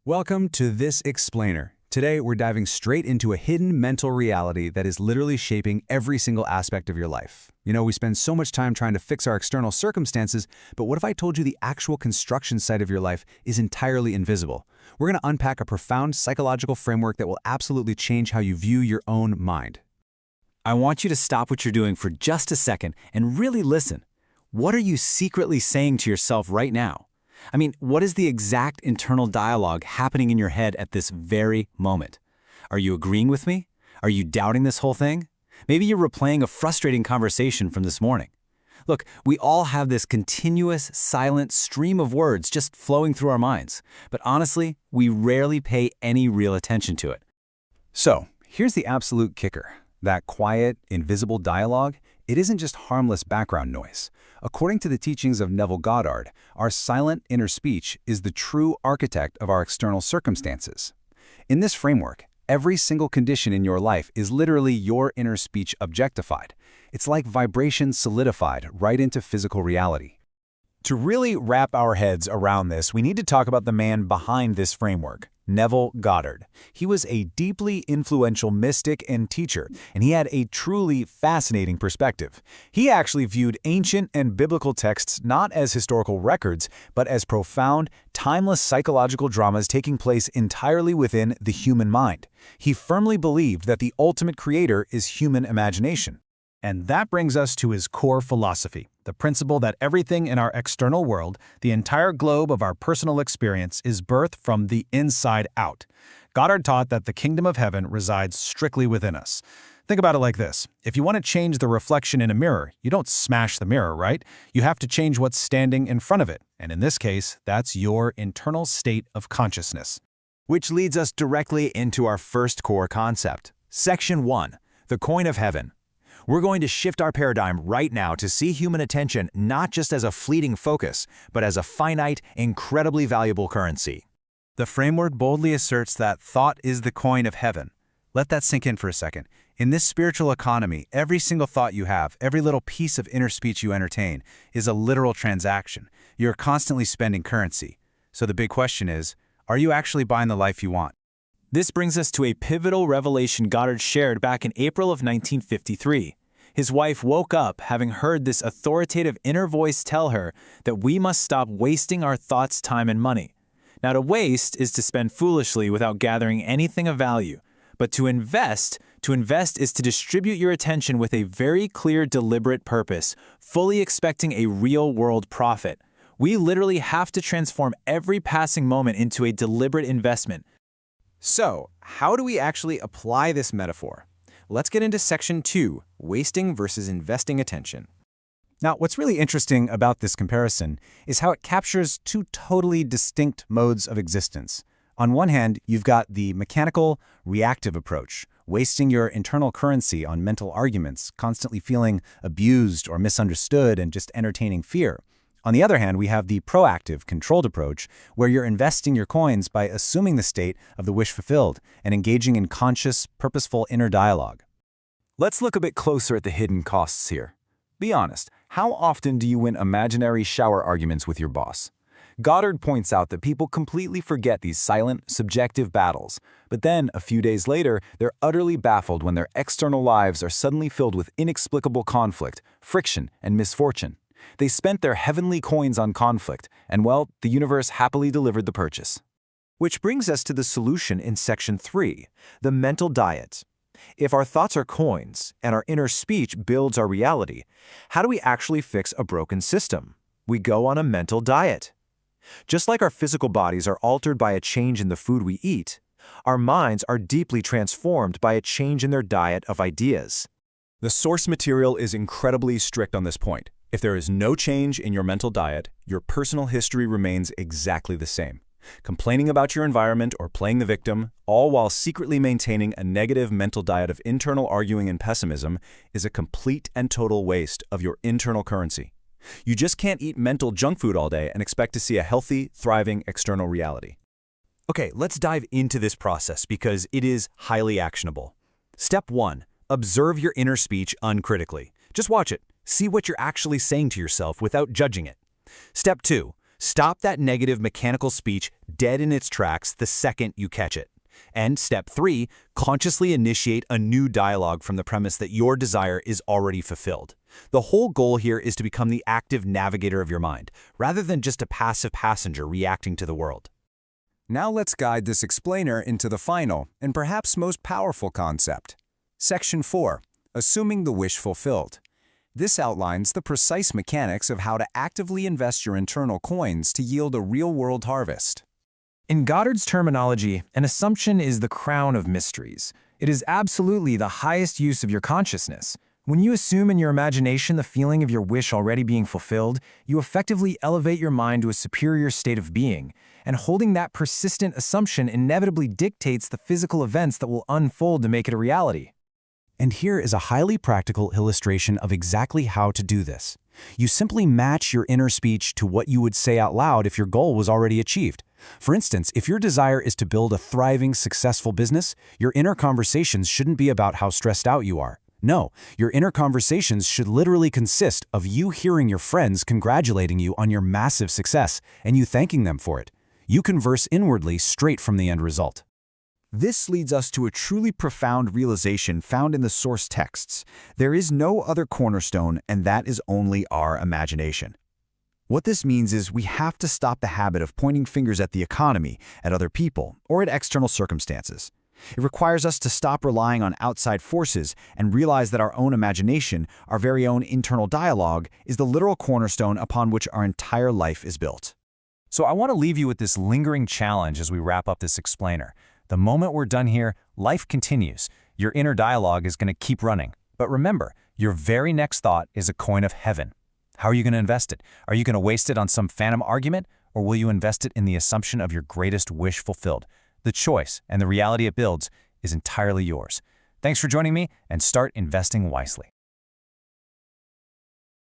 Welcome to This Explainer. Today, we're diving straight into a hidden mental reality that is literally shaping every single aspect of your life. You know, we spend so much time trying to fix our external circumstances, but what if I told you the actual construction site of your life is entirely invisible? We're going to unpack a profound psychological framework that will absolutely change how you view your own mind. I want you to stop what you're doing for just a second and really listen. What are you secretly saying to yourself right now? I mean, what is the exact internal dialogue happening in your head at this very moment? Are you agreeing with me? Are you doubting this whole thing? Maybe you're replaying a frustrating conversation from this morning. Look, we all have this continuous, silent stream of words just flowing through our minds, but honestly, we rarely pay any real attention to it. So, here's the absolute kicker. That quiet, invisible dialogue, it isn't just harmless background noise. According to the teachings of Neville Goddard, our silent inner speech is the true architect of our external circumstances. In this framework, every single condition in your life is literally your inner speech objectified. It's like vibration solidified right into physical reality. To really wrap our heads around this, we need to talk about the man behind this framework, Neville Goddard. He was a deeply influential mystic and teacher, and he had a truly fascinating perspective. He actually viewed ancient and biblical texts not as historical records, but as profound, timeless psychological dramas taking place entirely within the human mind. He firmly believed that the ultimate creator is human imagination. And that brings us to his core philosophy, the principle that everything in our external world, the entire globe of our personal experience, is birthed from the inside out. Goddard taught that the kingdom of heaven resides strictly within us. Think about it like this. If you want to change the reflection in a mirror, you don't smash the mirror, right? You have to change what's standing in front of it. And in this case, that's your internal state of consciousness. Which leads us directly into our first core concept. Section 1, the coin of heaven. We're going to shift our paradigm right now to see human attention not just as a fleeting focus, but as a finite, incredibly valuable currency. The framework boldly asserts that thought is the coin of heaven. Let that sink in for a second. In this spiritual economy, every single thought you have, every little piece of inner speech you entertain, is a literal transaction. You're constantly spending currency. So the big question is, are you actually buying the life you want? This brings us to a pivotal revelation Goddard shared back in April of 1953. His wife woke up having heard this authoritative inner voice tell her that we must stop wasting our thoughts, time, and money. Now, to waste is to spend foolishly without gathering anything of value. But to invest is to distribute your attention with a very clear, deliberate purpose, fully expecting a real-world profit. We literally have to transform every passing moment into a deliberate investment. So, how do we actually apply this metaphor? Let's get into Section 2, wasting versus investing attention. Now, what's really interesting about this comparison is how it captures two totally distinct modes of existence. On one hand, you've got the mechanical, reactive approach, wasting your internal currency on mental arguments, constantly feeling abused or misunderstood and just entertaining fear. On the other hand, we have the proactive, controlled approach, where you're investing your coins by assuming the state of the wish fulfilled and engaging in conscious, purposeful inner dialogue. Let's look a bit closer at the hidden costs here. Be honest, how often do you win imaginary shower arguments with your boss? Goddard points out that people completely forget these silent, subjective battles, but then, a few days later, they're utterly baffled when their external lives are suddenly filled with inexplicable conflict, friction, and misfortune. They spent their heavenly coins on conflict, and well, the universe happily delivered the purchase. Which brings us to the solution in Section 3, the mental diet. If our thoughts are coins, and our inner speech builds our reality, how do we actually fix a broken system? We go on a mental diet. Just like our physical bodies are altered by a change in the food we eat, our minds are deeply transformed by a change in their diet of ideas. The source material is incredibly strict on this point. If there is no change in your mental diet, your personal history remains exactly the same. Complaining about your environment or playing the victim, all while secretly maintaining a negative mental diet of internal arguing and pessimism, is a complete and total waste of your internal currency. You just can't eat mental junk food all day and expect to see a healthy, thriving external reality. Okay, let's dive into this process because it is highly actionable. Step 1. Observe your inner speech uncritically. Just watch it. See what you're actually saying to yourself without judging it. Step 2. Stop that negative mechanical speech dead in its tracks the second you catch it. And step 3, consciously initiate a new dialogue from the premise that your desire is already fulfilled. The whole goal here is to become the active navigator of your mind, rather than just a passive passenger reacting to the world. Now let's guide this explainer into the final and perhaps most powerful concept. Section 4. Assuming the wish fulfilled. This outlines the precise mechanics of how to actively invest your internal coins to yield a real-world harvest. In Goddard's terminology, an assumption is the crown of mysteries. It is absolutely the highest use of your consciousness. When you assume in your imagination the feeling of your wish already being fulfilled, you effectively elevate your mind to a superior state of being, and holding that persistent assumption inevitably dictates the physical events that will unfold to make it a reality. And here is a highly practical illustration of exactly how to do this. You simply match your inner speech to what you would say out loud if your goal was already achieved. For instance, if your desire is to build a thriving, successful business, your inner conversations shouldn't be about how stressed out you are. No, your inner conversations should literally consist of you hearing your friends congratulating you on your massive success and you thanking them for it. You converse inwardly straight from the end result. This leads us to a truly profound realization found in the source texts. There is no other cornerstone, and that is only our imagination. What this means is we have to stop the habit of pointing fingers at the economy, at other people, or at external circumstances. It requires us to stop relying on outside forces and realize that our own imagination, our very own internal dialogue, is the literal cornerstone upon which our entire life is built. So I want to leave you with this lingering challenge as we wrap up this explainer. The moment we're done here, life continues. Your inner dialogue is going to keep running. But remember, your very next thought is a coin of heaven. How are you going to invest it? Are you going to waste it on some phantom argument, or will you invest it in the assumption of your greatest wish fulfilled? The choice and the reality it builds is entirely yours. Thanks for joining me, and start investing wisely.